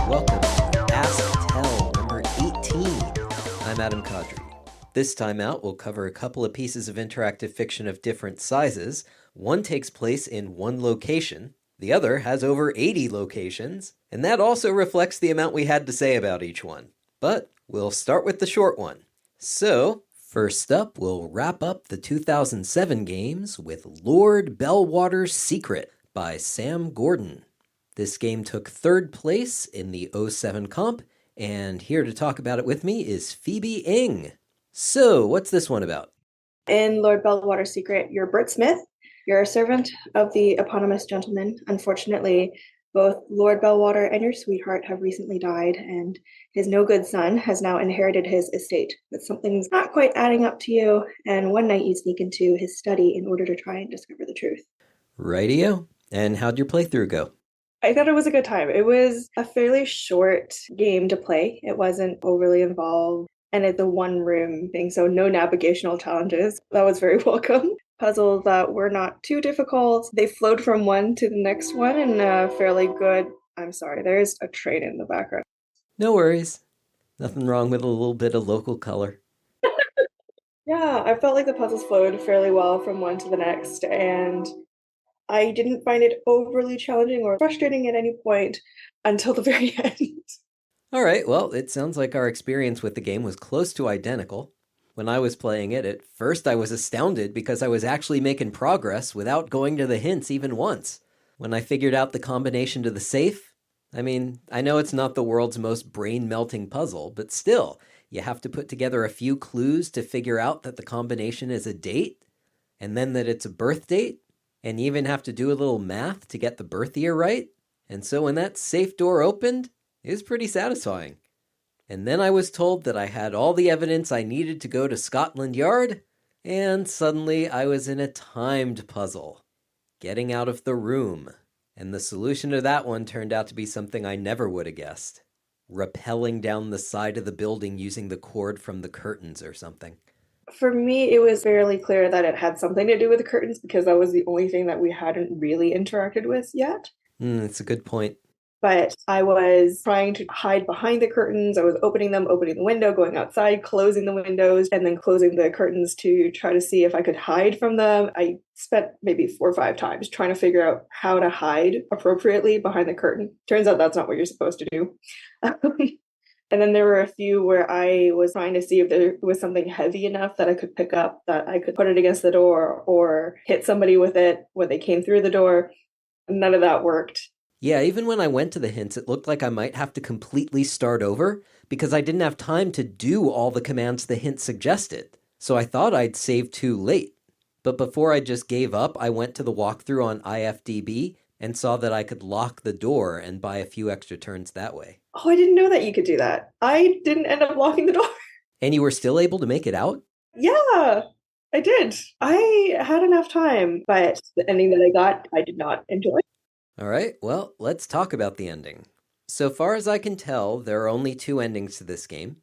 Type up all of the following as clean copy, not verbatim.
welcome to Ask Tell number 18. I'm Adam Kadri. This time out, we'll cover a couple of pieces of interactive fiction of different sizes. One takes place in one location, the other has over 80 locations, and that also reflects the amount we had to say about each one. But we'll start with the short one. So, first up, we'll wrap up the 2007 games with Lord Bellwater's Secret by Sam Gordon. This game took third place in the 07 comp, and here to talk about it with me is Phoebe Ing. So, what's this one about? In Lord Bellwater's Secret, you're Bert Smith. You're a servant of the eponymous gentleman. Unfortunately, both Lord Bellwater and your sweetheart have recently died, and his no-good son has now inherited his estate. But something's not quite adding up to you, and one night you sneak into his study in order to try and discover the truth. Rightio. And how'd your playthrough go? I thought it was a good time. It was a fairly short game to play. It wasn't overly involved. And it's a one-room thing, so no navigational challenges. That was very welcome. Puzzles that were not too difficult. They flowed from one to the next one in a fairly good... I'm sorry, there's a train in the background. No worries. Nothing wrong with a little bit of local color. Yeah, I felt like the puzzles flowed fairly well from one to the next, and I didn't find it overly challenging or frustrating at any point until the very end. All right, well, it sounds like our experience with the game was close to identical. When I was playing it, at first I was astounded because I was actually making progress without going to the hints even once. When I figured out the combination to the safe, I know it's not the world's most brain-melting puzzle, but still, you have to put together a few clues to figure out that the combination is a date, and then that it's a birth date, and you even have to do a little math to get the birth year right. And so when that safe door opened, it was pretty satisfying. And then I was told that I had all the evidence I needed to go to Scotland Yard, and suddenly I was in a timed puzzle. Getting out of the room. And the solution to that one turned out to be something I never would have guessed. Rappelling down the side of the building using the cord from the curtains or something. For me, it was fairly clear that it had something to do with the curtains because that was the only thing that we hadn't really interacted with yet. That's a good point. But I was trying to hide behind the curtains. I was opening them, opening the window, going outside, closing the windows, and then closing the curtains to try to see if I could hide from them. I spent maybe 4 or 5 times trying to figure out how to hide appropriately behind the curtain. Turns out that's not what you're supposed to do. And then there were a few where I was trying to see if there was something heavy enough that I could pick up, that I could put it against the door or hit somebody with it when they came through the door. None of that worked. Yeah, even when I went to the hints, it looked like I might have to completely start over because I didn't have time to do all the commands the hint suggested. So I thought I'd saved too late. But before I just gave up, I went to the walkthrough on IFDB and saw that I could lock the door and buy a few extra turns that way. Oh, I didn't know that you could do that. I didn't end up locking the door. And you were still able to make it out? Yeah, I did. I had enough time, but the ending that I got, I did not enjoy. All right, well, let's talk about the ending. So far as I can tell, there are only 2 endings to this game.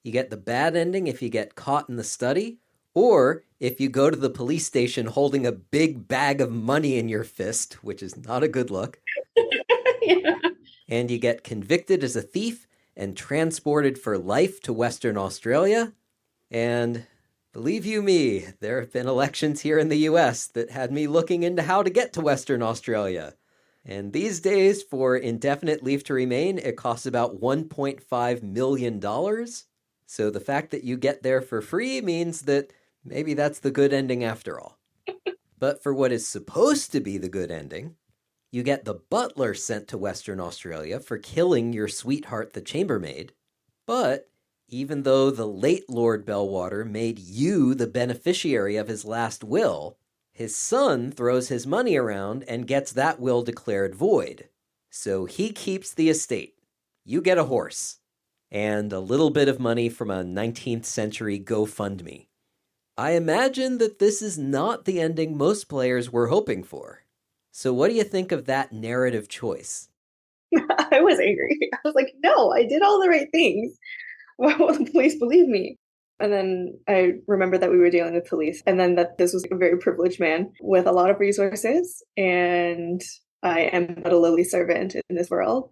You get the bad ending if you get caught in the study, or if you go to the police station holding a big bag of money in your fist, which is not a good look. Yeah. And you get convicted as a thief and transported for life to Western Australia. And believe you me, there have been elections here in the US that had me looking into how to get to Western Australia. And these days, for indefinite leave to remain, it costs about $1.5 million. So the fact that you get there for free means that maybe that's the good ending after all. But for what is supposed to be the good ending, you get the butler sent to Western Australia for killing your sweetheart, the chambermaid. But even though the late Lord Bellwater made you the beneficiary of his last will, his son throws his money around and gets that will declared void. So he keeps the estate. You get a horse. And a little bit of money from a 19th century GoFundMe. I imagine that this is not the ending most players were hoping for. So what do you think of that narrative choice? I was angry. I was like, no, I did all the right things. Why won't the police believe me? And then I remember that we were dealing with police, and then that this was a very privileged man with a lot of resources, and I am but a lowly servant in this world.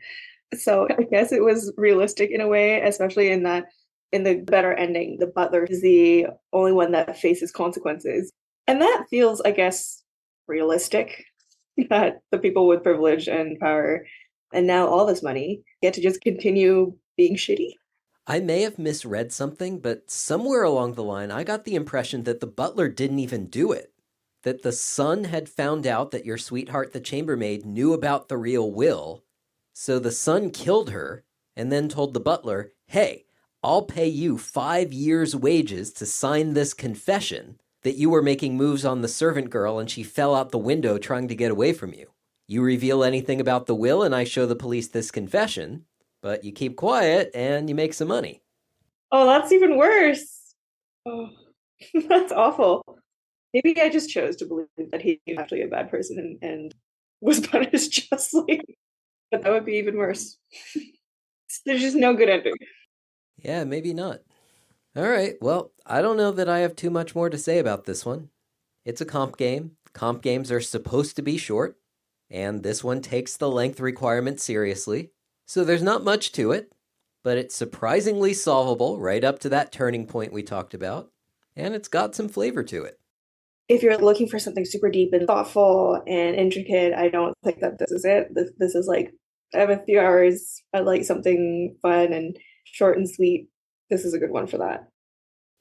So I guess it was realistic in a way, especially in that in the better ending, the butler is the only one that faces consequences. And that feels, I guess, realistic that the people with privilege and power and now all this money get to just continue being shitty. I may have misread something, but somewhere along the line, I got the impression that the butler didn't even do it. That the son had found out that your sweetheart, the chambermaid, knew about the real will. So the son killed her and then told the butler, hey, I'll pay you 5 years' wages to sign this confession that you were making moves on the servant girl and she fell out the window trying to get away from you. You reveal anything about the will and I show the police this confession, but you keep quiet and you make some money. Oh, that's even worse. Oh, that's awful. Maybe I just chose to believe that he was actually a bad person and was punished justly. But that would be even worse. There's just no good ending. Yeah, maybe not. All right, well, I don't know that I have too much more to say about this one. It's a comp game. Comp games are supposed to be short, and this one takes the length requirement seriously. So there's not much to it, but it's surprisingly solvable right up to that turning point we talked about, and it's got some flavor to it. If you're looking for something super deep and thoughtful and intricate, I don't think that this is it. This is like, I have a few hours. I like something fun and short and sweet. This is a good one for that.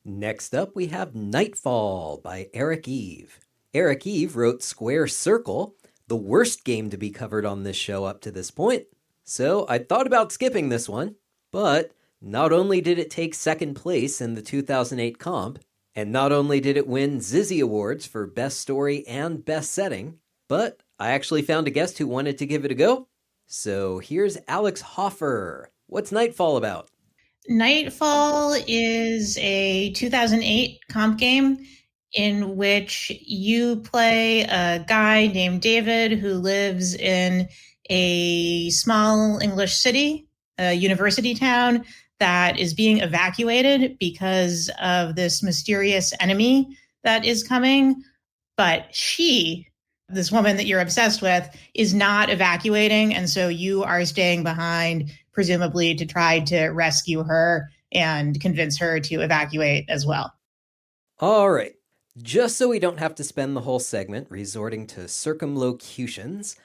Next up, we have Nightfall by Eric Eve. Eric Eve wrote Square Circle, the worst game to be covered on this show up to this point. So I thought about skipping this one, but not only did it take second place in the 2008 comp, and not only did it win Zizzy Awards for Best Story and Best Setting, but I actually found a guest who wanted to give it a go. So here's Alex Hoffer. What's Nightfall about? Nightfall is a 2008 comp game in which you play a guy named David who lives in a small English city, a university town that is being evacuated because of this mysterious enemy that is coming. But this woman that you're obsessed with, is not evacuating. And so you are staying behind, presumably to try to rescue her and convince her to evacuate as well. All right. Just so we don't have to spend the whole segment resorting to circumlocutions,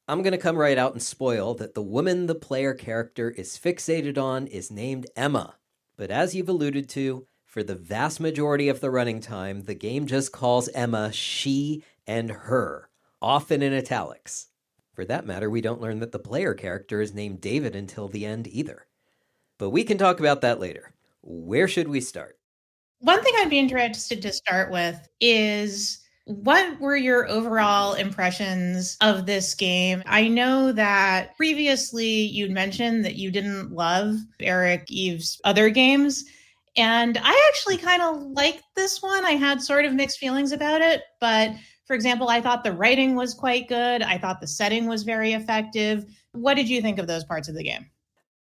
I'm going to come right out and spoil that the woman the player character is fixated on is named Emma. But as you've alluded to, for the vast majority of the running time, the game just calls Emma she and her, often in italics. For that matter, we don't learn that the player character is named David until the end either. But we can talk about that later. Where should we start? One thing I'd be interested to start with is, what were your overall impressions of this game? I know that previously you'd mentioned that you didn't love Eric Eve's other games, and I actually kind of liked this one. I had sort of mixed feelings about it, but for example, I thought the writing was quite good. I thought the setting was very effective. What did you think of those parts of the game?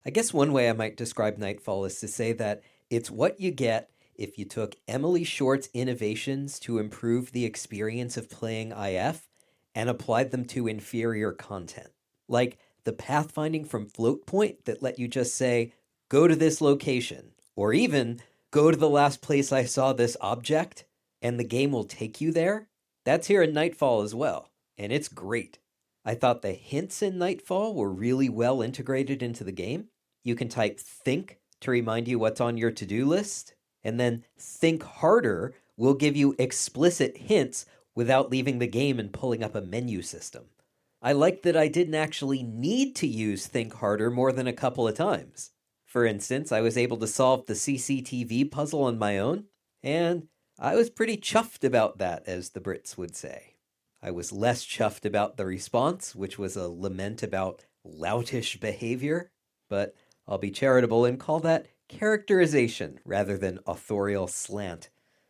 I guess one way I might describe Nightfall is to say that it's what you get if you took Emily Short's innovations to improve the experience of playing IF and applied them to inferior content. Like the pathfinding from Float Point that let you just say, go to this location, or even go to the last place I saw this object, and the game will take you there. That's here in Nightfall as well, and it's great. I thought the hints in Nightfall were really well integrated into the game. You can type think to remind you what's on your to-do list, and then think harder will give you explicit hints without leaving the game and pulling up a menu system. I liked that I didn't actually need to use think harder more than a couple of times. For instance, I was able to solve the CCTV puzzle on my own, and I was pretty chuffed about that, as the Brits would say. I was less chuffed about the response, which was a lament about loutish behavior, but I'll be charitable and call that characterization rather than authorial slant.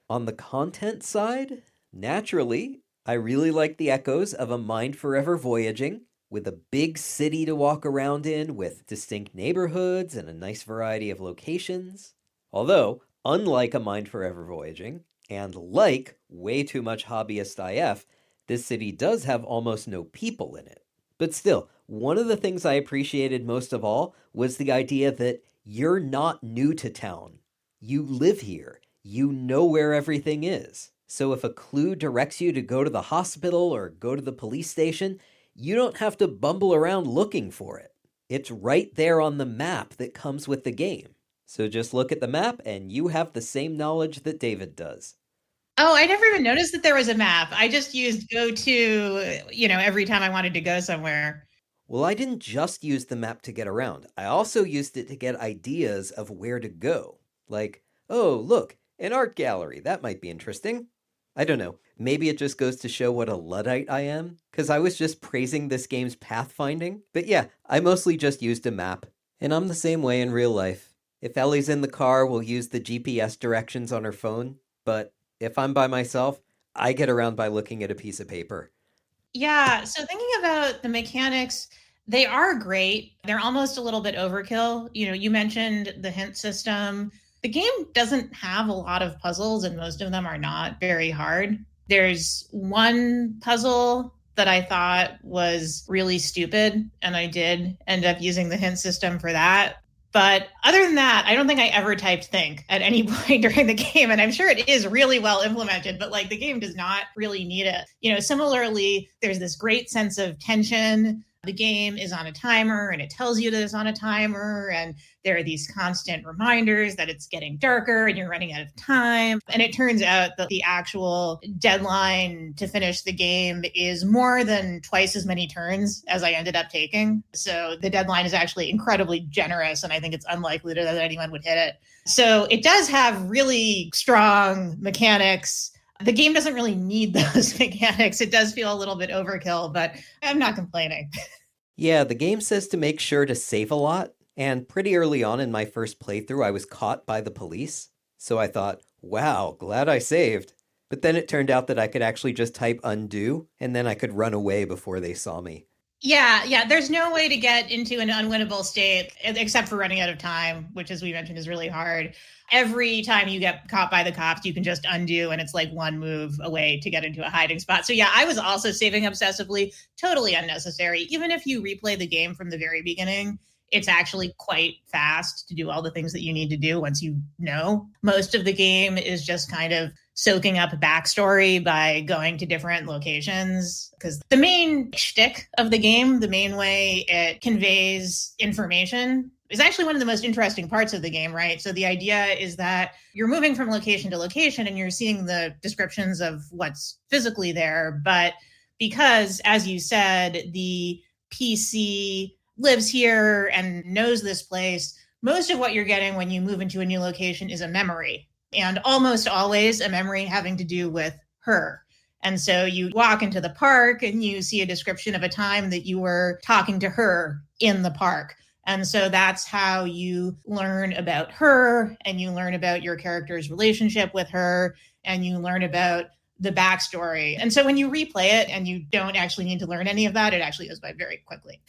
On the content side, naturally, I really like the echoes of a Mind Forever Voyaging, with a big city to walk around in with distinct neighborhoods and a nice variety of locations. Although, unlike a Mind Forever Voyaging, and like way too much hobbyist IF, this city does have almost no people in it. But still, one of the things I appreciated most of all was the idea that you're not new to town. You live here. You know where everything is. So if a clue directs you to go to the hospital or go to the police station, you don't have to bumble around looking for it. It's right there on the map that comes with the game. So just look at the map and you have the same knowledge that David does. Oh, I never even noticed that there was a map. I just used go to, every time I wanted to go somewhere. Well, I didn't just use the map to get around. I also used it to get ideas of where to go. Like, oh, look, an art gallery. That might be interesting. I don't know. Maybe it just goes to show what a Luddite I am, because I was just praising this game's pathfinding. But yeah, I mostly just used a map. And I'm the same way in real life. If Ellie's in the car, we'll use the GPS directions on her phone. But if I'm by myself, I get around by looking at a piece of paper. Yeah, so thinking about the mechanics, they are great. They're almost a little bit overkill. You mentioned the hint system. The game doesn't have a lot of puzzles, and most of them are not very hard. There's one puzzle that I thought was really stupid, and I did end up using the hint system for that. But other than that, I don't think I ever typed think at any point during the game. And I'm sure it is really well implemented, but the game does not really need it. Similarly, there's this great sense of tension. The game is on a timer and it tells you that it's on a timer. And there are these constant reminders that it's getting darker and you're running out of time. And it turns out that the actual deadline to finish the game is more than twice as many turns as I ended up taking. So the deadline is actually incredibly generous. And I think it's unlikely that anyone would hit it. So it does have really strong mechanics. The game doesn't really need those mechanics. It does feel a little bit overkill, but I'm not complaining. Yeah, the game says to make sure to save a lot, and pretty early on in my first playthrough, I was caught by the police. So I thought, wow, glad I saved. But then it turned out that I could actually just type undo, and then I could run away before they saw me. Yeah. There's no way to get into an unwinnable state except for running out of time, which, as we mentioned, is really hard. Every time you get caught by the cops, you can just undo, and it's like one move away to get into a hiding spot. So yeah, I was also saving obsessively, totally unnecessary. Even if you replay the game from the very beginning, it's actually quite fast to do all the things that you need to do once you know. Most of the game is just kind of soaking up a backstory by going to different locations, because the main shtick of the game, the main way it conveys information, is actually one of the most interesting parts of the game, right? So the idea is that you're moving from location to location and you're seeing the descriptions of what's physically there. But because, as you said, the PC lives here and knows this place, most of what you're getting when you move into a new location is a memory, and almost always a memory having to do with her. And so you walk into the park and you see a description of a time that you were talking to her in the park. And so that's how you learn about her, and you learn about your character's relationship with her, and you learn about the backstory. And so when you replay it and you don't actually need to learn any of that, it actually goes by very quickly.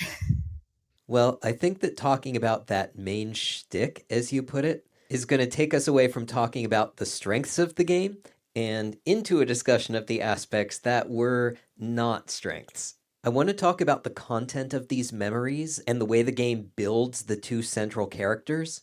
Well, I think that talking about that main shtick, as you put it, is going to take us away from talking about the strengths of the game and into a discussion of the aspects that were not strengths. I want to talk about the content of these memories and the way the game builds the two central characters.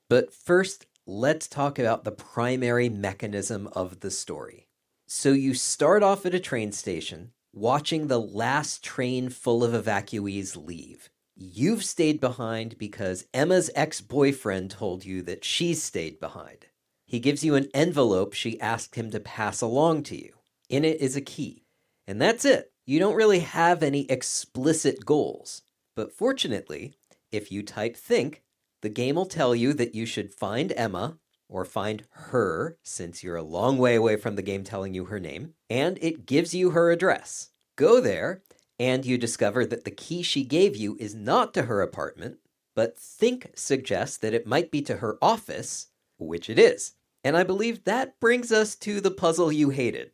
But first, let's talk about the primary mechanism of the story. So you start off at a train station, watching the last train full of evacuees leave. You've stayed behind because Emma's ex-boyfriend told you that she's stayed behind. He gives you an envelope she asked him to pass along to you. In it is a key. And that's it. You don't really have any explicit goals. But fortunately, if you type think, the game will tell you that you should find Emma, or find her, since you're a long way away from the game telling you her name, and it gives you her address. Go there, and you discover that the key she gave you is not to her apartment, but think suggests that it might be to her office, which it is. And I believe that brings us to the puzzle you hated.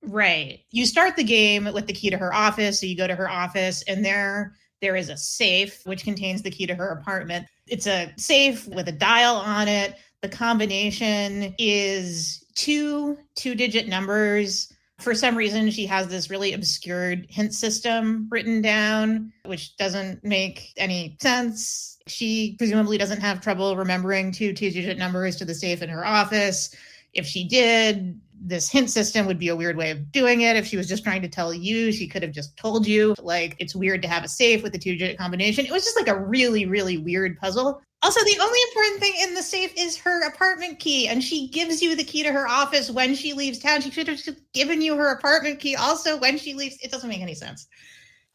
Right. You start the game with the key to her office. So you go to her office, and there is a safe which contains the key to her apartment. It's a safe with a dial on it. The combination is two digit numbers For some reason, she has this really obscured hint system written down, which doesn't make any sense. She presumably doesn't have trouble remembering two-digit numbers to the safe in her office. If she did, this hint system would be a weird way of doing it. If she was just trying to tell you, she could have just told you. Like, it's weird to have a safe with a two-digit combination. It was just like a really, really weird puzzle. Also, the only important thing in the safe is her apartment key, and she gives you the key to her office when she leaves town. She should have just given you her apartment key also when she leaves. It doesn't make any sense.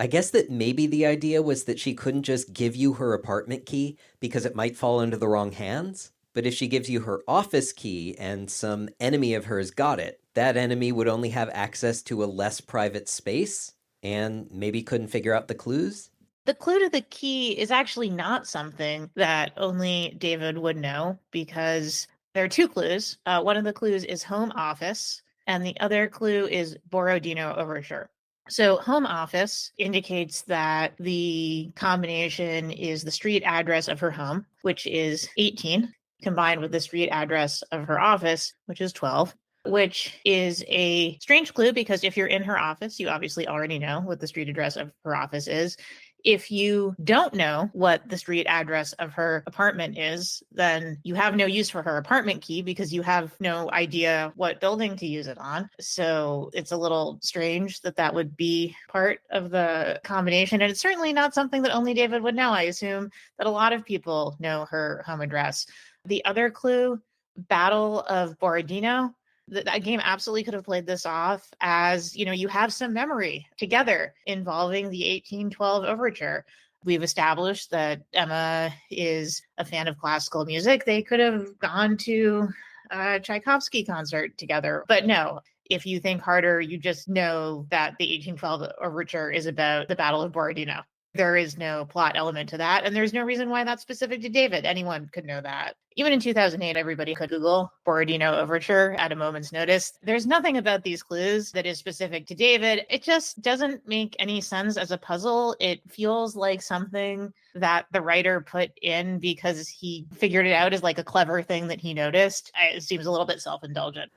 I guess that maybe the idea was that she couldn't just give you her apartment key because it might fall into the wrong hands. But if she gives you her office key and some enemy of hers got it, that enemy would only have access to a less private space and maybe couldn't figure out the clues. The clue to the key is actually not something that only David would know, because there are two clues. One of the clues is home office, and the other clue is Borodino overture. So home office indicates that the combination is the street address of her home, which is 18, combined with the street address of her office, which is 12. Which is a strange clue, because if you're in her office, you obviously already know what the street address of her office is. If you don't know what the street address of her apartment is, then you have no use for her apartment key because you have no idea what building to use it on. So it's a little strange that that would be part of the combination. And it's certainly not something that only David would know. I assume that a lot of people know her home address. The other clue, Battle of Borodino. That game absolutely could have played this off as, you have some memory together involving the 1812 overture. We've established that Emma is a fan of classical music. They could have gone to a Tchaikovsky concert together. But no, if you think harder, you just know that the 1812 overture is about the Battle of Borodino. There is no plot element to that, and there's no reason why that's specific to David. Anyone could know that. Even in 2008, everybody could Google Borodino Overture at a moment's notice. There's nothing about these clues that is specific to David. It just doesn't make any sense as a puzzle. It feels like something that the writer put in because he figured it out as like a clever thing that he noticed. It seems a little bit self-indulgent.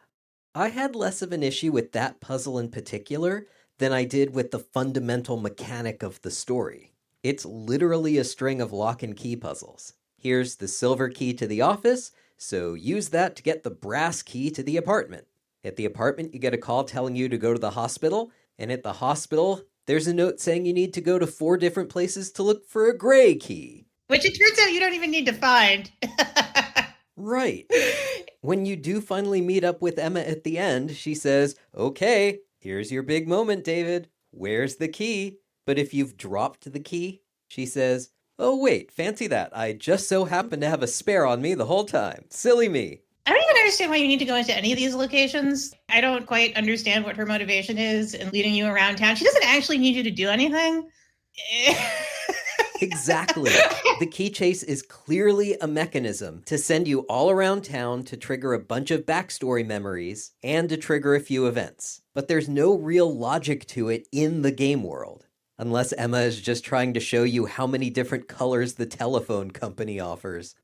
I had less of an issue with that puzzle in particular than I did with the fundamental mechanic of the story. It's literally a string of lock and key puzzles. Here's the silver key to the office, so use that to get the brass key to the apartment. At the apartment, you get a call telling you to go to the hospital, and at the hospital, there's a note saying you need to go to 4 different places to look for a gray key. Which it turns out you don't even need to find. Right. When you do finally meet up with Emma at the end, she says, "Okay, here's your big moment, David. Where's the key?" But if you've dropped the key, she says, "Oh wait, fancy that. I just so happen to have a spare on me the whole time. Silly me." I don't even understand why you need to go into any of these locations. I don't quite understand what her motivation is in leading you around town. She doesn't actually need you to do anything. Exactly. The key chase is clearly a mechanism to send you all around town to trigger a bunch of backstory memories and to trigger a few events. But there's no real logic to it in the game world. Unless Emma is just trying to show you how many different colors the telephone company offers.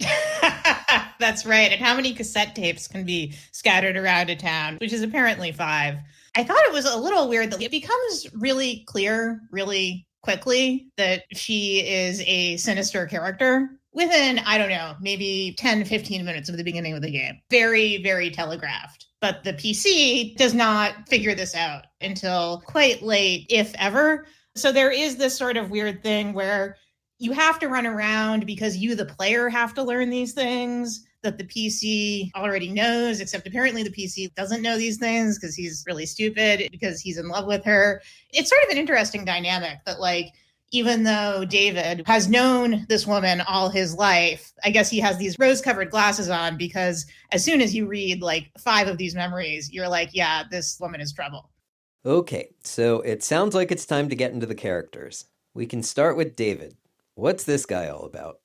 That's right. And how many cassette tapes can be scattered around a town, which is apparently 5. I thought it was a little weird that it becomes really clear really quickly that she is a sinister character within, I don't know, maybe 10, 15 minutes of the beginning of the game. Very, very telegraphed. But the PC does not figure this out until quite late, if ever. So there is this sort of weird thing where you have to run around because you, the player, have to learn these things that the PC already knows, except apparently the PC doesn't know these things because he's really stupid because he's in love with her. It's sort of an interesting dynamic that, like, even though David has known this woman all his life, I guess he has these rose-colored glasses on because as soon as you read like 5 of these memories, you're like, yeah, this woman is trouble. Okay, so it sounds like it's time to get into the characters. We can start with David. What's this guy all about?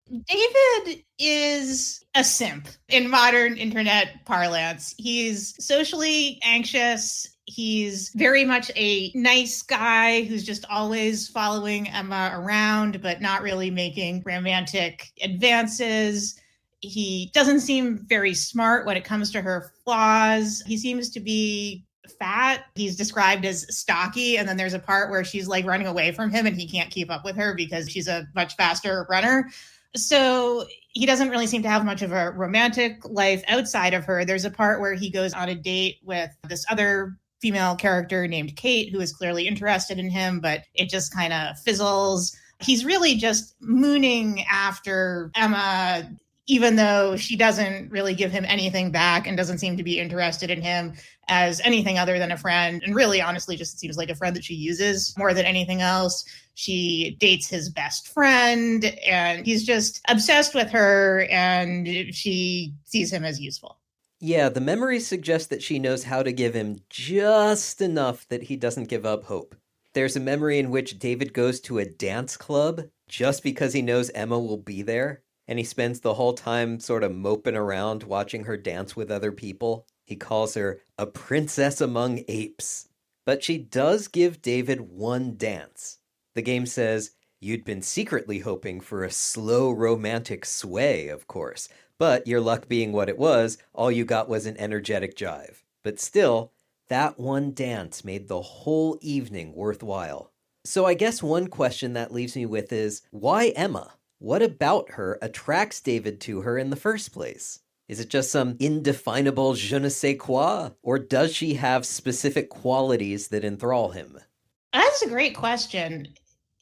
David is a simp in modern internet parlance. He's socially anxious. He's very much a nice guy who's just always following Emma around, but not really making romantic advances. He doesn't seem very smart when it comes to her flaws. He seems to be fat. He's described as stocky. And then there's a part where she's like running away from him and he can't keep up with her because she's a much faster runner. So he doesn't really seem to have much of a romantic life outside of her. There's a part where he goes on a date with this other female character named Kate, who is clearly interested in him, but it just kind of fizzles. He's really just mooning after Emma, even though she doesn't really give him anything back and doesn't seem to be interested in him as anything other than a friend. And really, honestly, just seems like a friend that she uses more than anything else. She dates his best friend and he's just obsessed with her and she sees him as useful. Yeah, the memory suggests that she knows how to give him just enough that he doesn't give up hope. There's a memory in which David goes to a dance club just because he knows Emma will be there, and he spends the whole time sort of moping around watching her dance with other people. He calls her a princess among apes. But she does give David one dance. The game says, you'd been secretly hoping for a slow romantic sway, of course, but your luck being what it was, all you got was an energetic jive. But still, that one dance made the whole evening worthwhile. So I guess one question that leaves me with is, why Emma? What about her attracts David to her in the first place? Is it just some indefinable je ne sais quoi? Or does she have specific qualities that enthrall him? That's a great question.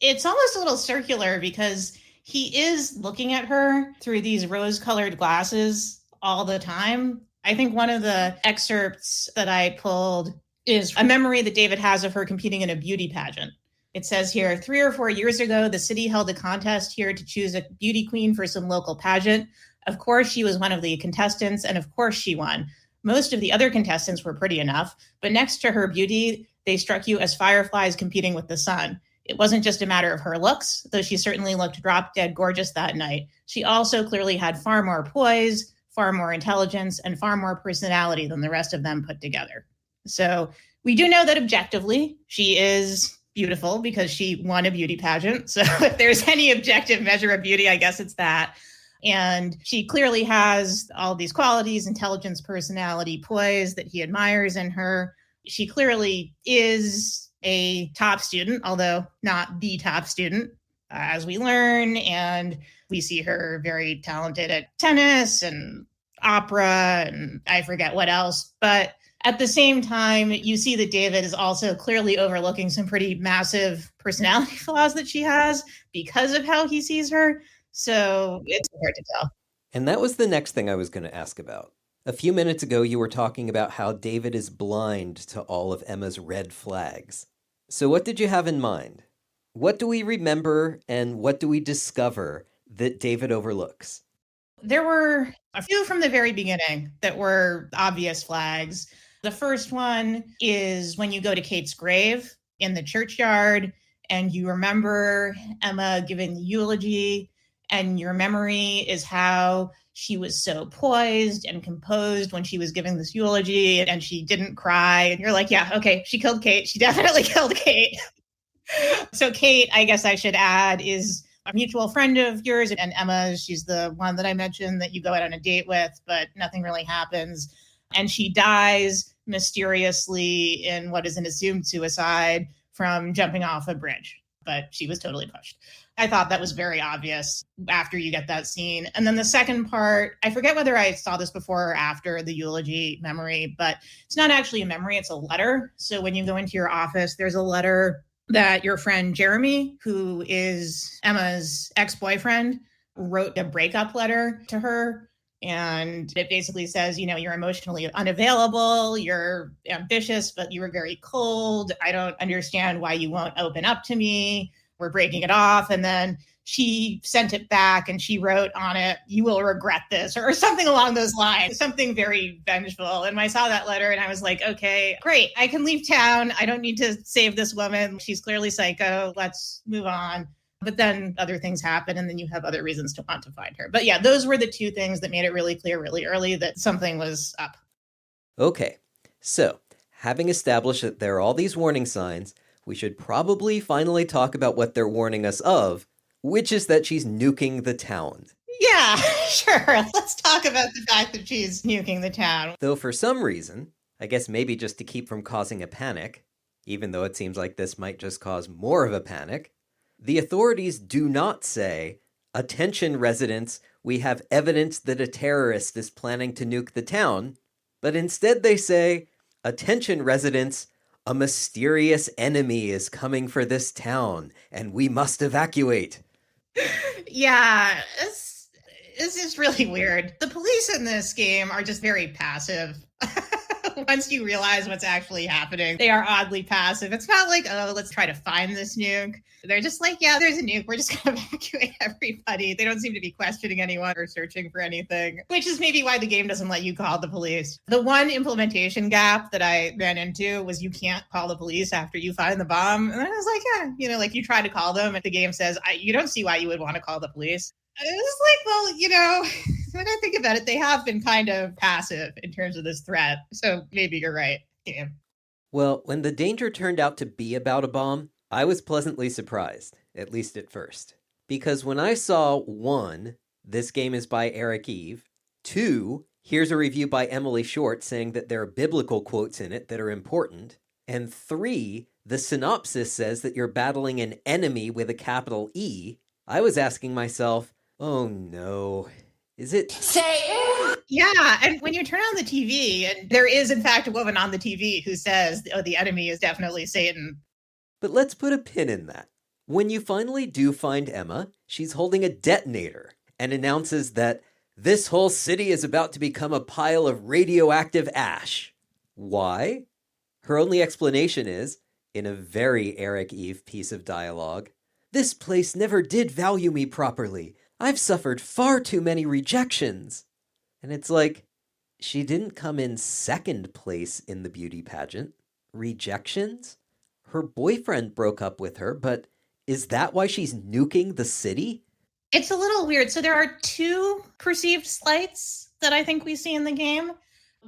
It's almost a little circular because he is looking at her through these rose-colored glasses all the time. I think one of the excerpts that I pulled is a memory that David has of her competing in a beauty pageant. It says here, 3 or 4 years ago, the city held a contest here to choose a beauty queen for some local pageant. Of course, she was one of the contestants, and of course she won. Most of the other contestants were pretty enough, but next to her beauty, they struck you as fireflies competing with the sun. It wasn't just a matter of her looks, though she certainly looked drop-dead gorgeous that night. She also clearly had far more poise, far more intelligence, and far more personality than the rest of them put together. So we do know that objectively, she is beautiful because she won a beauty pageant. So if there's any objective measure of beauty, I guess it's that. And she clearly has all these qualities, intelligence, personality, poise that he admires in her. She clearly is a top student, although not the top student, as we learn. And we see her very talented at tennis and opera and I forget what else. But at the same time, you see that David is also clearly overlooking some pretty massive personality flaws that she has because of how he sees her. So it's hard to tell. And that was the next thing I was going to ask about. A few minutes ago, you were talking about how David is blind to all of Emma's red flags. So what did you have in mind? What do we remember and what do we discover that David overlooks? There were a few from the very beginning that were obvious flags. The first one is when you go to Kate's grave in the churchyard and you remember Emma giving the eulogy, and your memory is how she was so poised and composed when she was giving this eulogy and she didn't cry. And you're like, yeah, okay, she killed Kate. She definitely killed Kate. So Kate, I guess I should add, is a mutual friend of yours and Emma's. She's the one that I mentioned that you go out on a date with, but nothing really happens. And she dies mysteriously in what is an assumed suicide from jumping off a bridge, but she was totally pushed. I thought that was very obvious after you get that scene. And then the second part, I forget whether I saw this before or after the eulogy memory, but it's not actually a memory, it's a letter. So when you go into your office, there's a letter that your friend Jeremy, who is Emma's ex-boyfriend, wrote a breakup letter to her. And it basically says, you know, you're emotionally unavailable, you're ambitious, but you were very cold. I don't understand why you won't open up to me. We're breaking it off. And then she sent it back and she wrote on it, you will regret this, or something along those lines, something very vengeful. And I saw that letter and I was like, okay, great. I can leave town. I don't need to save this woman. She's clearly psycho. Let's move on. But then other things happen and then you have other reasons to want to find her. But yeah, those were the two things that made it really clear really early that something was up. Okay, so having established that there are all these warning signs, we should probably finally talk about what they're warning us of, which is that she's nuking the town. Yeah, sure. Let's talk about the fact that she's nuking the town. Though for some reason, I guess maybe just to keep from causing a panic, even though it seems like this might just cause more of a panic. The authorities do not say, "Attention residents, we have evidence that a terrorist is planning to nuke the town," but instead they say, "Attention residents, a mysterious enemy is coming for this town, and we must evacuate." Yeah, it's just really weird. The police in this game are just very passive. Once you realize what's actually happening, they are oddly passive. It's not like, oh, let's try to find this nuke. They're just like, yeah, there's a nuke. We're just going to evacuate everybody. They don't seem to be questioning anyone or searching for anything, which is maybe why the game doesn't let you call the police. The one implementation gap that I ran into was you can't call the police after you find the bomb. And I was like, yeah, like you try to call them and the game says, you don't see why you would want to call the police. And it was like, well, when I think about it, they have been kind of passive in terms of this threat. So maybe you're right. Yeah. Well, when the danger turned out to be about a bomb, I was pleasantly surprised, at least at first. Because when I saw 1, this game is by Eric Eve, 2, here's a review by Emily Short saying that there are biblical quotes in it that are important, and 3, the synopsis says that you're battling an enemy with a capital E, I was asking myself, oh no, is it Satan? Yeah, and when you turn on the TV, and there is in fact a woman on the TV who says, oh, the enemy is definitely Satan. But let's put a pin in that. When you finally do find Emma, she's holding a detonator and announces that this whole city is about to become a pile of radioactive ash. Why? Her only explanation is, in a very Eric Eve piece of dialogue, "This place never did value me properly. I've suffered far too many rejections." And it's like, she didn't come in second place in the beauty pageant. Rejections? Her boyfriend broke up with her, but is that why she's nuking the city? It's a little weird. So there are 2 perceived slights that I think we see in the game.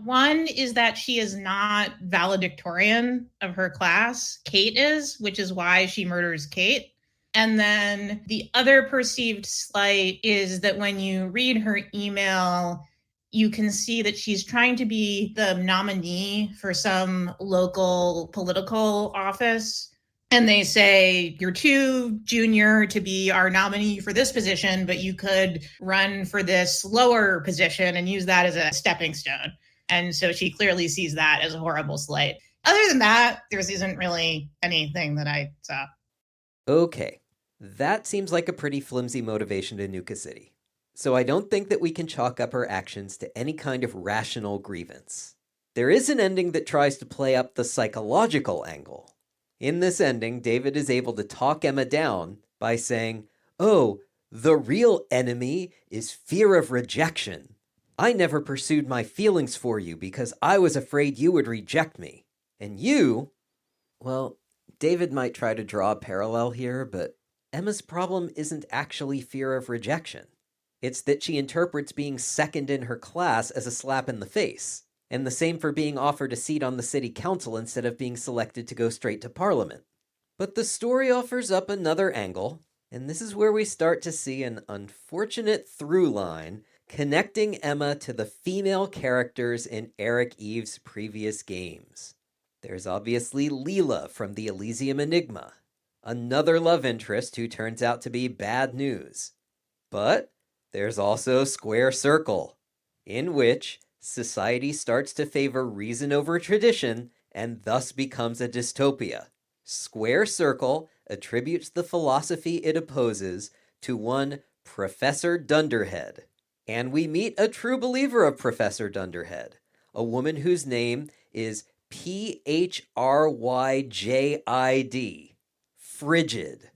One is that she is not valedictorian of her class. Kate is, which is why she murders Kate. And then the other perceived slight is that when you read her email, you can see that she's trying to be the nominee for some local political office. And they say, you're too junior to be our nominee for this position, but you could run for this lower position and use that as a stepping stone. And so she clearly sees that as a horrible slight. Other than that, there isn't really anything that I saw. Okay, that seems like a pretty flimsy motivation to nuke a city. So I don't think that we can chalk up her actions to any kind of rational grievance. There is an ending that tries to play up the psychological angle. In this ending, David is able to talk Emma down by saying, "Oh, the real enemy is fear of rejection. I never pursued my feelings for you because I was afraid you would reject me. And you..." Well, David might try to draw a parallel here, but Emma's problem isn't actually fear of rejection. It's that she interprets being second in her class as a slap in the face. And the same for being offered a seat on the city council instead of being selected to go straight to parliament. But the story offers up another angle, and this is where we start to see an unfortunate through line connecting Emma to the female characters in Eric Eve's previous games. There's obviously Leela from the Elysium Enigma, another love interest who turns out to be bad news. But there's also Square Circle, in which society starts to favor reason over tradition and thus becomes a dystopia. Square Circle attributes the philosophy it opposes to one Professor Dunderhead. And we meet a true believer of Professor Dunderhead, a woman whose name is Phrydid, Frigid.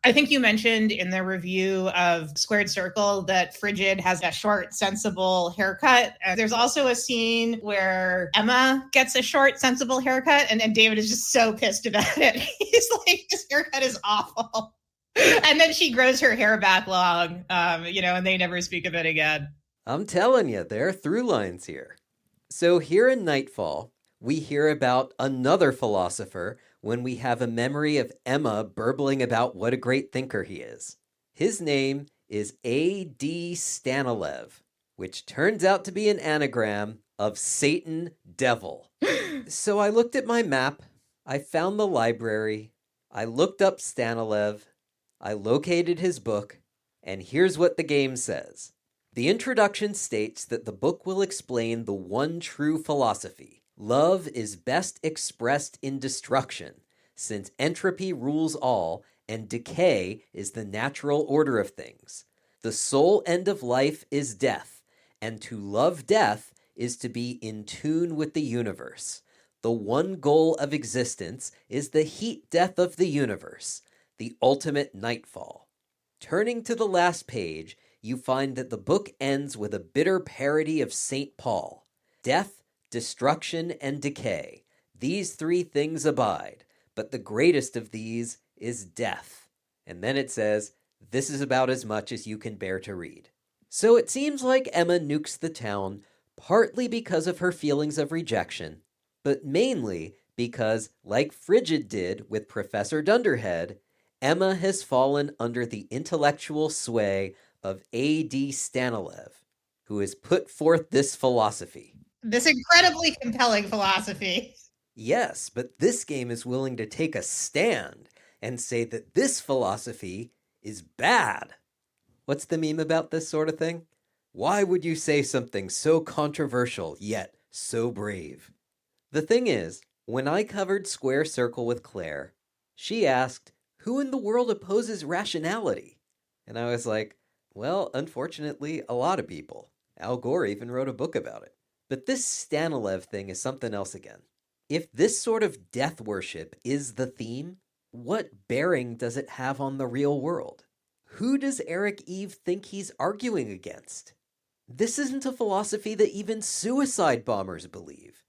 I think you mentioned in the review of Squared Circle that Frigid has a short, sensible haircut. There's also a scene where Emma gets a short, sensible haircut, and David is just so pissed about it. He's like, this haircut is awful. And then she grows her hair back long, and they never speak of it again. I'm telling you, there are through lines here. So here in Nightfall, we hear about another philosopher when we have a memory of Emma burbling about what a great thinker he is. His name is A.D. Stanilev, which turns out to be an anagram of Satan Devil. So I looked at my map, I found the library, I looked up Stanilev, I located his book, and here's what the game says. The introduction states that the book will explain the one true philosophy. Love is best expressed in destruction, since entropy rules all and decay is the natural order of things. The sole end of life is death, and to love death is to be in tune with the universe. The one goal of existence is the heat death of the universe, the ultimate nightfall. Turning to the last page, you find that the book ends with a bitter parody of St. Paul. Death, destruction, and decay. These three things abide, but the greatest of these is death. And then it says, this is about as much as you can bear to read. So it seems like Emma nukes the town, partly because of her feelings of rejection, but mainly because, like Frigid did with Professor Dunderhead, Emma has fallen under the intellectual sway of A.D. Stanilev, who has put forth this philosophy. This incredibly compelling philosophy. Yes, but this game is willing to take a stand and say that this philosophy is bad. What's the meme about this sort of thing? Why would you say something so controversial yet so brave? The thing is, when I covered Square Circle with Claire, she asked, who in the world opposes rationality? And I was like, well, unfortunately, a lot of people. Al Gore even wrote a book about it. But this Stanilev thing is something else again. If this sort of death worship is the theme, what bearing does it have on the real world? Who does Eric Eve think he's arguing against? This isn't a philosophy that even suicide bombers believe.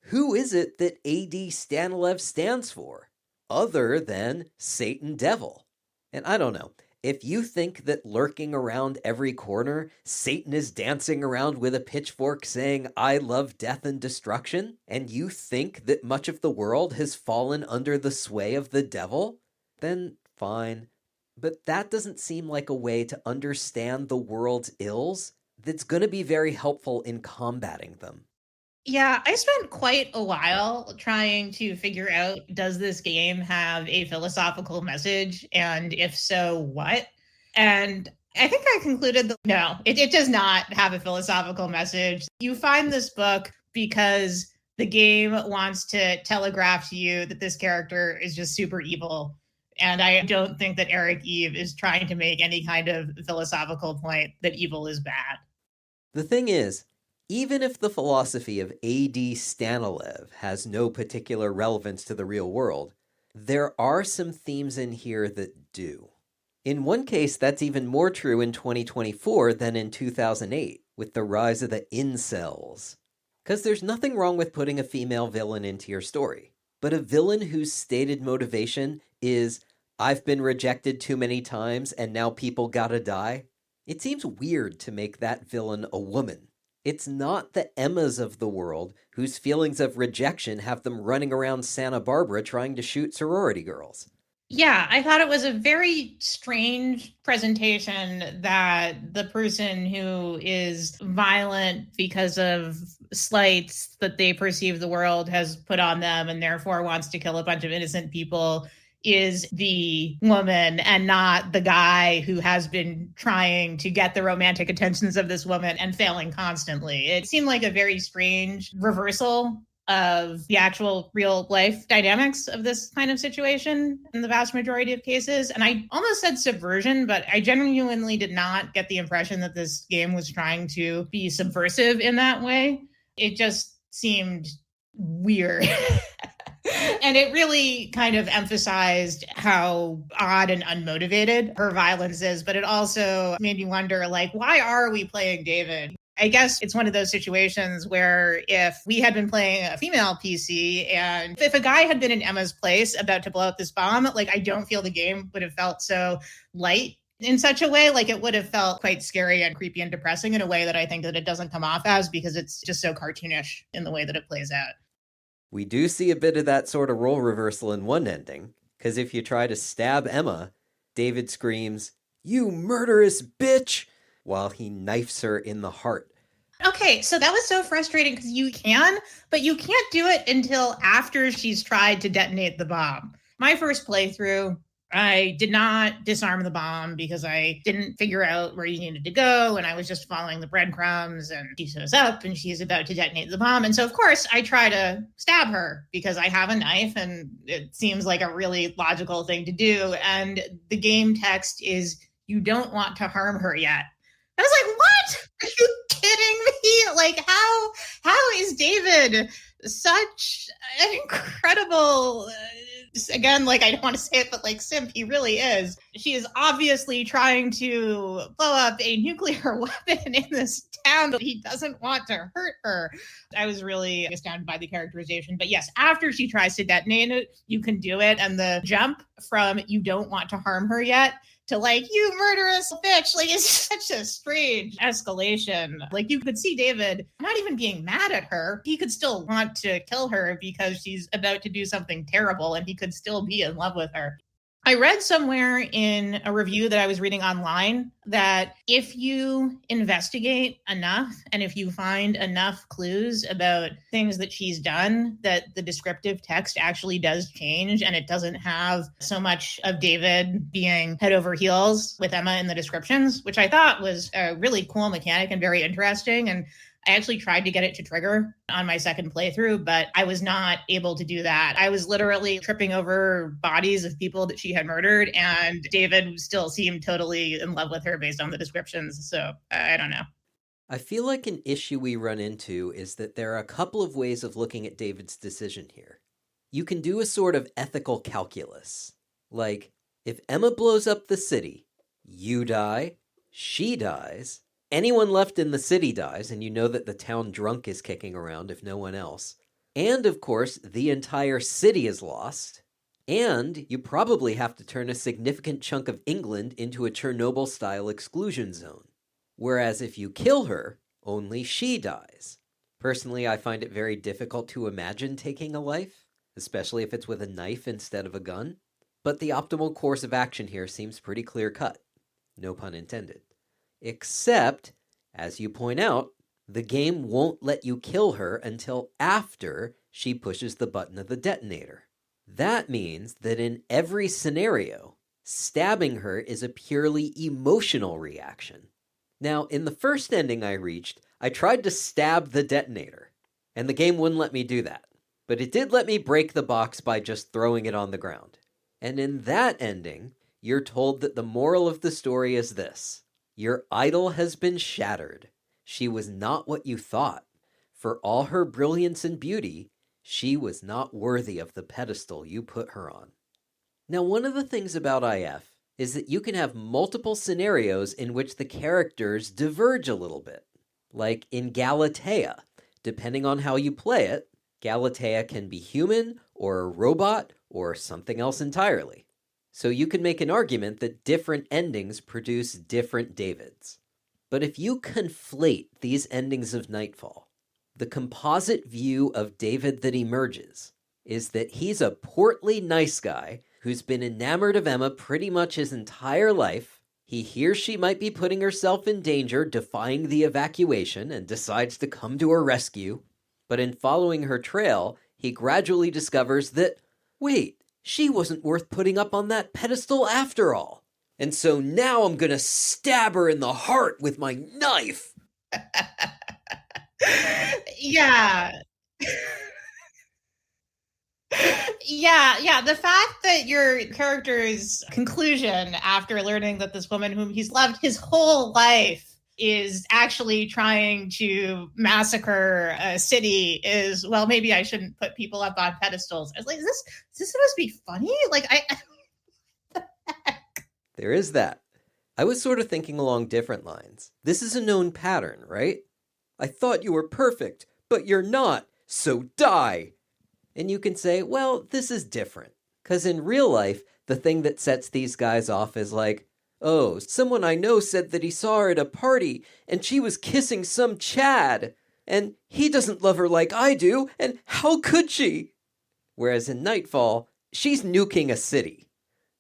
Who is it that A.D. Stanilev stands for, other than Satan Devil? And I don't know, if you think that lurking around every corner, Satan is dancing around with a pitchfork saying, I love death and destruction, and you think that much of the world has fallen under the sway of the devil, then fine. But that doesn't seem like a way to understand the world's ills that's going to be very helpful in combating them. Yeah, I spent quite a while trying to figure out, does this game have a philosophical message? And if so, what? And I think I concluded that no, it does not have a philosophical message. You find this book because the game wants to telegraph to you that this character is just super evil. And I don't think that Eric Eve is trying to make any kind of philosophical point that evil is bad. The thing is, even if the philosophy of A.D. Stanilev has no particular relevance to the real world, there are some themes in here that do. In one case, that's even more true in 2024 than in 2008, with the rise of the incels. Because there's nothing wrong with putting a female villain into your story, but a villain whose stated motivation is, I've been rejected too many times and now people gotta die, it seems weird to make that villain a woman. It's not the Emmas of the world whose feelings of rejection have them running around Santa Barbara trying to shoot sorority girls. Yeah, I thought it was a very strange presentation that the person who is violent because of slights that they perceive the world has put on them and therefore wants to kill a bunch of innocent people is the woman and not the guy who has been trying to get the romantic attentions of this woman and failing constantly. It seemed like a very strange reversal of the actual real life dynamics of this kind of situation in the vast majority of cases. And I almost said subversion, but I genuinely did not get the impression that this game was trying to be subversive in that way. It just seemed weird. And it really kind of emphasized how odd and unmotivated her violence is, but it also made me wonder, like, why are we playing David? I guess it's one of those situations where if we had been playing a female PC and if a guy had been in Emma's place about to blow up this bomb, like, I don't feel the game would have felt so light in such a way. Like, it would have felt quite scary and creepy and depressing in a way that I think that it doesn't come off as, because it's just so cartoonish in the way that it plays out. We do see a bit of that sort of role reversal in one ending, because if you try to stab Emma, David screams, "You murderous bitch!" while he knifes her in the heart. Okay, so that was so frustrating because you can, but you can't do it until after she's tried to detonate the bomb. My first playthrough, I did not disarm the bomb because I didn't figure out where you needed to go, and I was just following the breadcrumbs, and she shows up and she's about to detonate the bomb. And so, of course, I try to stab her because I have a knife and it seems like a really logical thing to do. And the game text is, you don't want to harm her yet. I was like, what? Are you kidding me? Like, how is David such an incredible again, like, I don't want to say it, but like simp, he really is. She is obviously trying to blow up a nuclear weapon in this town, but he doesn't want to hurt her. I was really astounded by the characterization. But yes, after she tries to detonate it, you can do it. And the jump from you don't want to harm her yet to like, you murderous bitch, like, it's such a strange escalation. Like, you could see David not even being mad at her. He could still want to kill her because she's about to do something terrible, and he could still be in love with her. I read somewhere in a review that I was reading online that if you investigate enough and if you find enough clues about things that she's done, that the descriptive text actually does change, and it doesn't have so much of David being head over heels with Emma in the descriptions, which I thought was a really cool mechanic and very interesting. And I actually tried to get it to trigger on my second playthrough, but I was not able to do that. I was literally tripping over bodies of people that she had murdered, and David still seemed totally in love with her based on the descriptions. So I don't know. I feel like an issue we run into is that there are a couple of ways of looking at David's decision here. You can do a sort of ethical calculus. Like, if Emma blows up the city, you die, she dies, anyone left in the city dies, and you know that the town drunk is kicking around if no one else. And, of course, the entire city is lost. And you probably have to turn a significant chunk of England into a Chernobyl-style exclusion zone. Whereas if you kill her, only she dies. Personally, I find it very difficult to imagine taking a life, especially if it's with a knife instead of a gun. But the optimal course of action here seems pretty clear-cut. No pun intended. Except, as you point out, the game won't let you kill her until after she pushes the button of the detonator. That means that in every scenario, stabbing her is a purely emotional reaction. Now, in the first ending I reached, I tried to stab the detonator, and the game wouldn't let me do that. But it did let me break the box by just throwing it on the ground. And in that ending, you're told that the moral of the story is this: your idol has been shattered. She was not what you thought. For all her brilliance and beauty, she was not worthy of the pedestal you put her on. Now, one of the things about IF is that you can have multiple scenarios in which the characters diverge a little bit. Like in Galatea, depending on how you play it, Galatea can be human or a robot or something else entirely. So you can make an argument that different endings produce different Davids. But if you conflate these endings of Nightfall, the composite view of David that emerges is that he's a portly nice guy who's been enamored of Emma pretty much his entire life. He hears she might be putting herself in danger, defying the evacuation, and decides to come to her rescue. But in following her trail, he gradually discovers that, wait, she wasn't worth putting up on that pedestal after all. And so now I'm gonna stab her in the heart with my knife. Yeah. Yeah. The fact that your character's conclusion after learning that this woman whom he's loved his whole life is actually trying to massacre a city is, well, maybe I shouldn't put people up on pedestals. I was like, is this supposed to be funny? Like, There is that. I was sort of thinking along different lines. This is a known pattern, right? I thought you were perfect, but you're not, so die! And you can say, well, this is different. Because in real life, the thing that sets these guys off is like, oh, someone I know said that he saw her at a party, and she was kissing some Chad, and he doesn't love her like I do, and how could she? Whereas in Nightfall, she's nuking a city.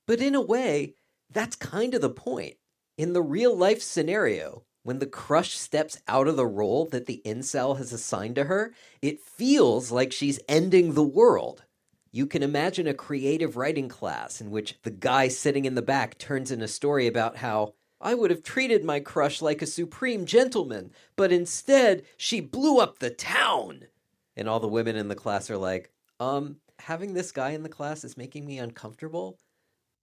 But in a way, that's kind of the point. In the real-life scenario, When the crush steps out of the role that the incel has assigned to her, it feels like she's ending the world. You can imagine a creative writing class in which the guy sitting in the back turns in a story about how I would have treated my crush like a supreme gentleman, but instead she blew up the town. And all the women in the class are like, having this guy in the class is making me uncomfortable.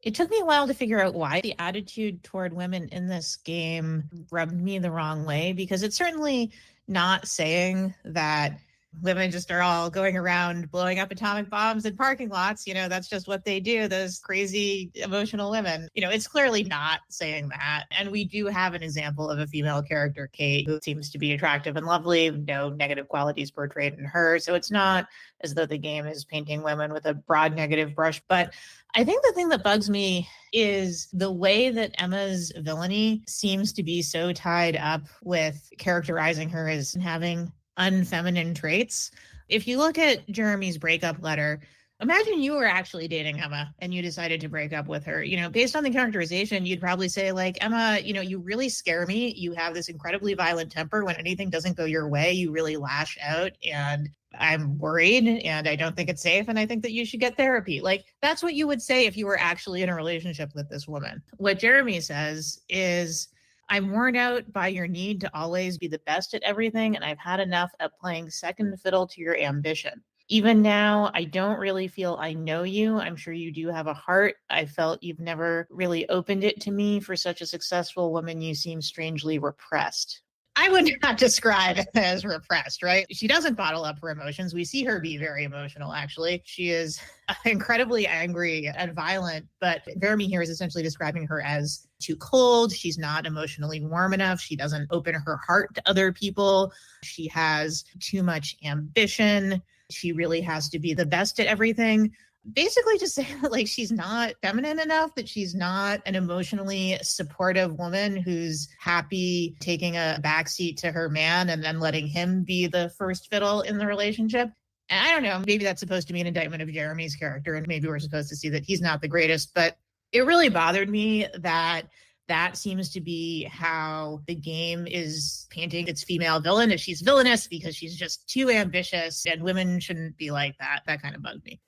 It took me a while to figure out why the attitude toward women in this game rubbed me the wrong way, because it's certainly not saying that women just are all going around blowing up atomic bombs in parking lots. That's just what they do, those crazy emotional women. It's clearly not saying that. And we do have an example of a female character, Kate, who seems to be attractive and lovely, no negative qualities portrayed in her. So it's not as though the game is painting women with a broad negative brush. But I think the thing that bugs me is the way that Emma's villainy seems to be so tied up with characterizing her as having unfeminine traits. If you look at Jeremy's breakup letter, imagine you were actually dating Emma and you decided to break up with her. Based on the characterization, you'd probably say, like, Emma, you really scare me. You have this incredibly violent temper. When anything doesn't go your way, you really lash out, and I'm worried and I don't think it's safe. And I think that you should get therapy. Like, that's what you would say if you were actually in a relationship with this woman. What Jeremy says is, I'm worn out by your need to always be the best at everything, and I've had enough of playing second fiddle to your ambition. Even now, I don't really feel I know you. I'm sure you do have a heart. I felt you've never really opened it to me. For such a successful woman, you seem strangely repressed. I would not describe it as repressed, right? She doesn't bottle up her emotions. We see her be very emotional, actually. She is incredibly angry and violent, but Jeremy here is essentially describing her as too cold. She's not emotionally warm enough. She doesn't open her heart to other people. She has too much ambition. She really has to be the best at everything. Basically just saying that, like, she's not feminine enough, that she's not an emotionally supportive woman who's happy taking a backseat to her man and then letting him be the first fiddle in the relationship. And I don't know, maybe that's supposed to be an indictment of Jeremy's character, and maybe we're supposed to see that he's not the greatest, but it really bothered me that seems to be how the game is painting its female villain, as she's villainous because she's just too ambitious, and women shouldn't be like that. That kind of bugged me.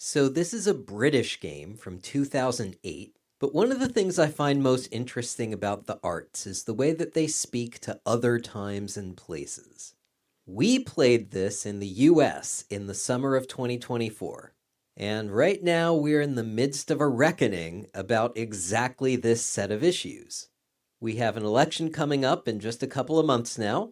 So this is a British game from 2008, but one of the things I find most interesting about the arts is the way that they speak to other times and places. We played this in the US in the summer of 2024, and right now we're in the midst of a reckoning about exactly this set of issues. We have an election coming up in just a couple of months now,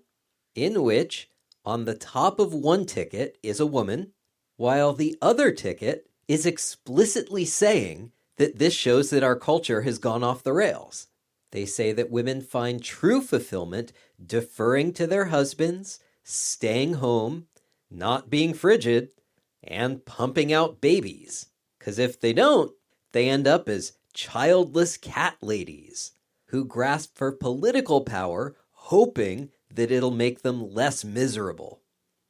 in which on the top of one ticket is a woman, while the other ticket is explicitly saying that this shows that our culture has gone off the rails. They say that women find true fulfillment deferring to their husbands, staying home, not being frigid, and pumping out babies. Because if they don't, they end up as childless cat ladies who grasp for political power, hoping that it'll make them less miserable.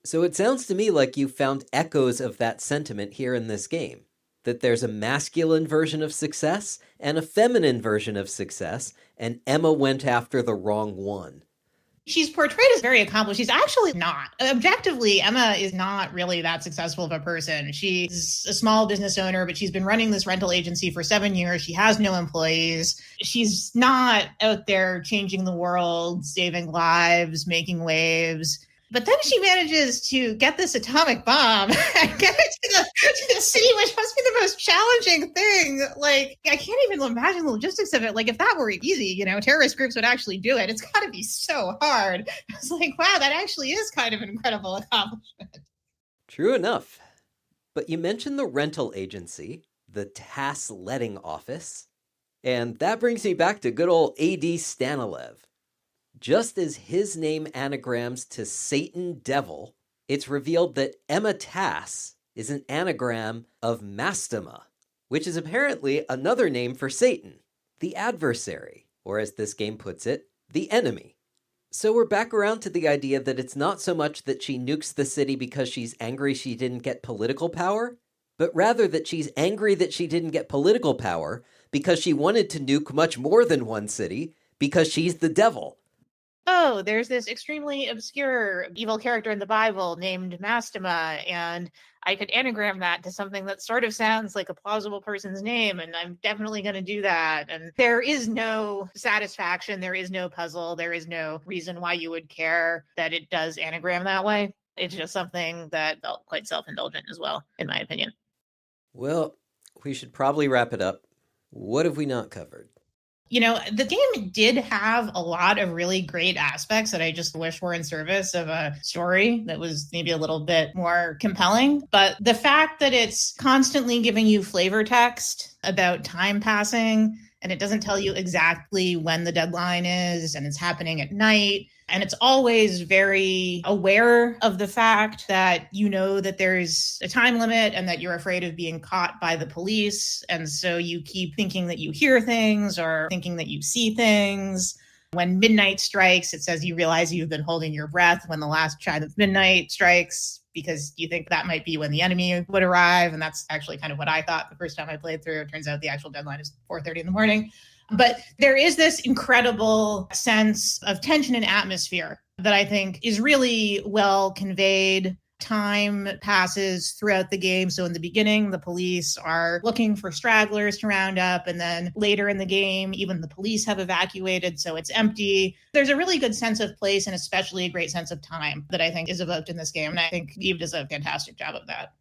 So it sounds to me like you found echoes of that sentiment here in this game, that there's a masculine version of success and a feminine version of success, and Emma went after the wrong one. She's portrayed as very accomplished. She's actually not. Objectively, Emma is not really that successful of a person. She's a small business owner, but she's been running this rental agency for 7 years. She has no employees. She's not out there changing the world, saving lives, making waves. But then she manages to get this atomic bomb and get it to the city, which must be the most challenging thing. Like, I can't even imagine the logistics of it. Like, if that were easy, terrorist groups would actually do it. It's got to be so hard. I was like, wow, that actually is kind of an incredible accomplishment. True enough. But you mentioned the rental agency, the TAS letting office, and that brings me back to good old A.D. Stanilev. Just as his name anagrams to Satan Devil, it's revealed that Emma Tass is an anagram of Mastema, which is apparently another name for Satan, the adversary, or as this game puts it, the enemy. So we're back around to the idea that it's not so much that she nukes the city because she's angry she didn't get political power, but rather that she's angry that she didn't get political power because she wanted to nuke much more than one city because she's the devil. oh, there's this extremely obscure evil character in the Bible named Mastema, and I could anagram that to something that sort of sounds like a plausible person's name, and I'm definitely going to do that. And there is no satisfaction, there is no puzzle, there is no reason why you would care that it does anagram that way. It's just something that felt quite self-indulgent as well, in my opinion. Well, we should probably wrap it up. What have we not covered? You know, the game did have a lot of really great aspects that I just wish were in service of a story that was maybe a little bit more compelling. But the fact that it's constantly giving you flavor text about time passing, and it doesn't tell you exactly when the deadline is, and it's happening at night. And it's always very aware of the fact that you know that there's a time limit and that you're afraid of being caught by the police. And so you keep thinking that you hear things or thinking that you see things. When midnight strikes, it says you realize you've been holding your breath when the last chime of midnight strikes, because you think that might be when the enemy would arrive. And that's actually kind of what I thought the first time I played through. It turns out the actual deadline is 4:30 in the morning. But there is this incredible sense of tension and atmosphere that I think is really well conveyed. Time passes throughout the game. So in the beginning, the police are looking for stragglers to round up. And then later in the game, even the police have evacuated, so it's empty. There's a really good sense of place and especially a great sense of time that I think is evoked in this game. And I think Eve does a fantastic job of that.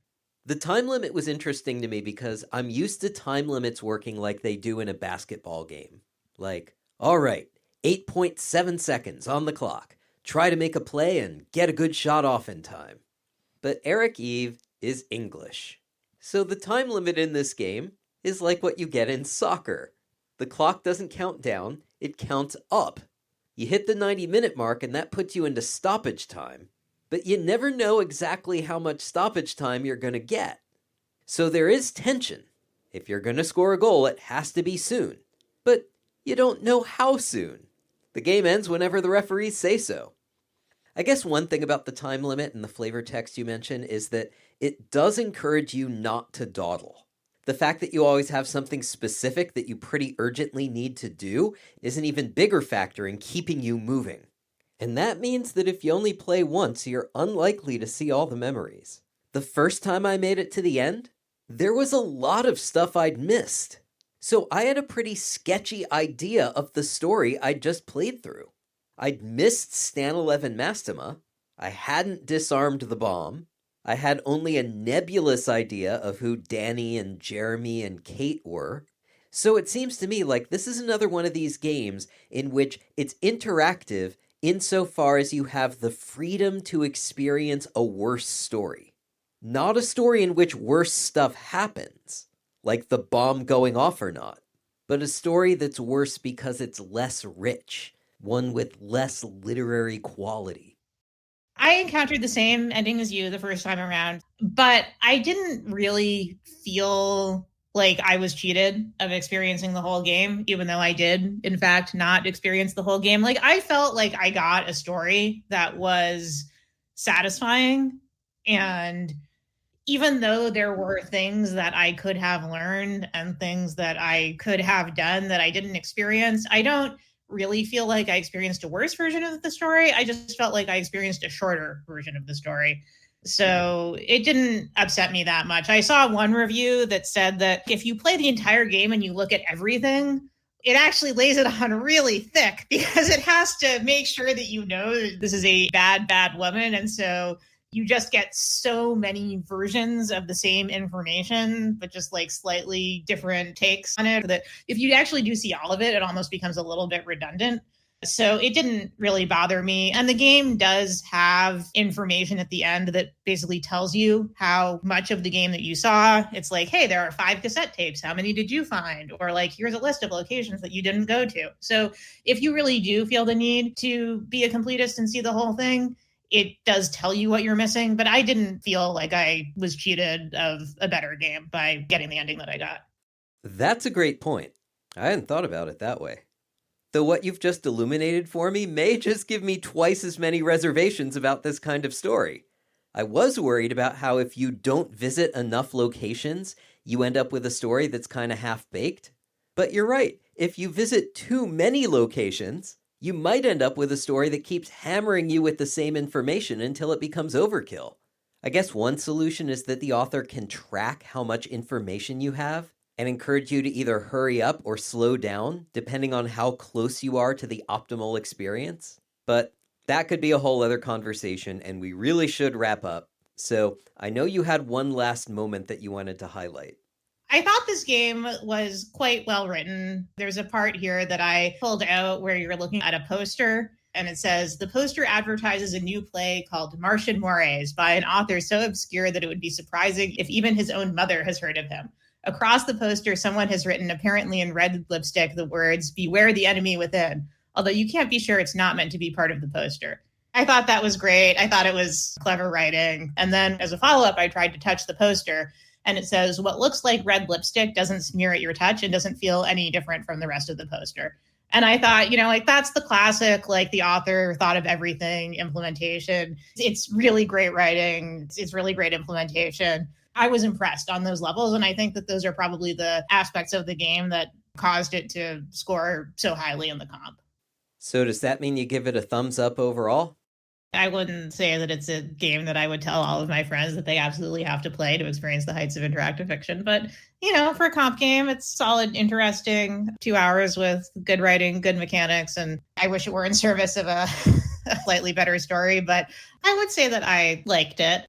The time limit was interesting to me because I'm used to time limits working like they do in a basketball game. Like, all right, 8.7 seconds on the clock. Try to make a play and get a good shot off in time. But Eric Eve is English. So the time limit in this game is like what you get in soccer. The clock doesn't count down, it counts up. You hit the 90-minute mark and that puts you into stoppage time. But you never know exactly how much stoppage time you're going to get. So there is tension. If you're going to score a goal, it has to be soon. But you don't know how soon. The game ends whenever the referees say so. I guess one thing about the time limit and the flavor text you mentioned is that it does encourage you not to dawdle. The fact that you always have something specific that you pretty urgently need to do is an even bigger factor in keeping you moving. And that means that if you only play once, you're unlikely to see all the memories. The first time I made it to the end, there was a lot of stuff I'd missed. So I had a pretty sketchy idea of the story I'd just played through. I'd missed Stan 11 Mastema, I hadn't disarmed the bomb, I had only a nebulous idea of who Danny and Jeremy and Kate were. So it seems to me like this is another one of these games in which it's interactive insofar as you have the freedom to experience a worse story. Not a story in which worse stuff happens, like the bomb going off or not, but a story that's worse because it's less rich, one with less literary quality. I encountered the same ending as you the first time around, but I didn't really feel like I was cheated of experiencing the whole game, even though I did, in fact, not experience the whole game. Like, I felt like I got a story that was satisfying. And even though there were things that I could have learned and things that I could have done that I didn't experience, I don't really feel like I experienced a worse version of the story. I just felt like I experienced a shorter version of the story. So it didn't upset me that much. I saw one review that said that if you play the entire game and you look at everything, it actually lays it on really thick because it has to make sure that you know this is a bad woman. And so you just get so many versions of the same information, but just like slightly different takes on it, that if you actually do see all of it, it almost becomes a little bit redundant. So it didn't really bother me. And the game does have information at the end that basically tells you how much of the game that you saw. It's like, hey, there are 5 cassette tapes. How many did you find? Or like, here's a list of locations that you didn't go to. So if you really do feel the need to be a completist and see the whole thing, it does tell you what you're missing. But I didn't feel like I was cheated of a better game by getting the ending that I got. That's a great point. I hadn't thought about it that way. Though what you've just illuminated for me may just give me twice as many reservations about this kind of story. I was worried about how if you don't visit enough locations, you end up with a story that's kind of half-baked. But you're right, if you visit too many locations, You might end up with a story that keeps hammering you with the same information until it becomes overkill. I guess one solution is that the author can track how much information you have and encourage you to either hurry up or slow down, depending on how close you are to the optimal experience. But that could be a whole other conversation, and we really should wrap up. So I know you had one last moment that you wanted to highlight. I thought this game was quite well written. There's a part here that I pulled out where you're looking at a poster, and it says, the poster advertises a new play called Martian Mores by an author so obscure that it would be surprising if even his own mother has heard of him. Across the poster, someone has written, apparently in red lipstick, the words, beware the enemy within, although you can't be sure it's not meant to be part of the poster. I thought that was great. I thought it was clever writing. And then as a follow-up, I tried to touch the poster, and it says, what looks like red lipstick doesn't smear at your touch and doesn't feel any different from the rest of the poster. And I thought, that's the classic, the author thought of everything implementation. It's really great writing. It's really great implementation. I was impressed on those levels. And I think that those are probably the aspects of the game that caused it to score so highly in the comp. So does that mean you give it a thumbs up overall? I wouldn't say that it's a game that I would tell all of my friends that they absolutely have to play to experience the heights of interactive fiction. But, for a comp game, it's solid, interesting, 2 hours with good writing, good mechanics. And I wish it were in service of a slightly better story, but I would say that I liked it.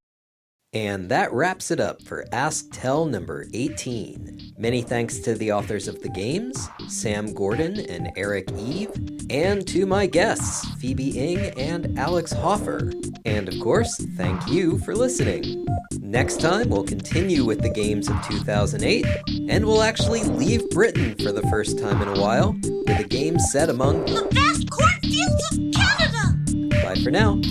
And that wraps it up for Ask Tell number 18. Many thanks to the authors of the games, Sam Gordon and Eric Eve, and to my guests, Phoebe Ing and Alex Hoffer. And of course, thank you for listening. Next time, we'll continue with the games of 2008, and we'll actually leave Britain for the first time in a while, with a game set among the vast cornfields of Canada. Bye for now.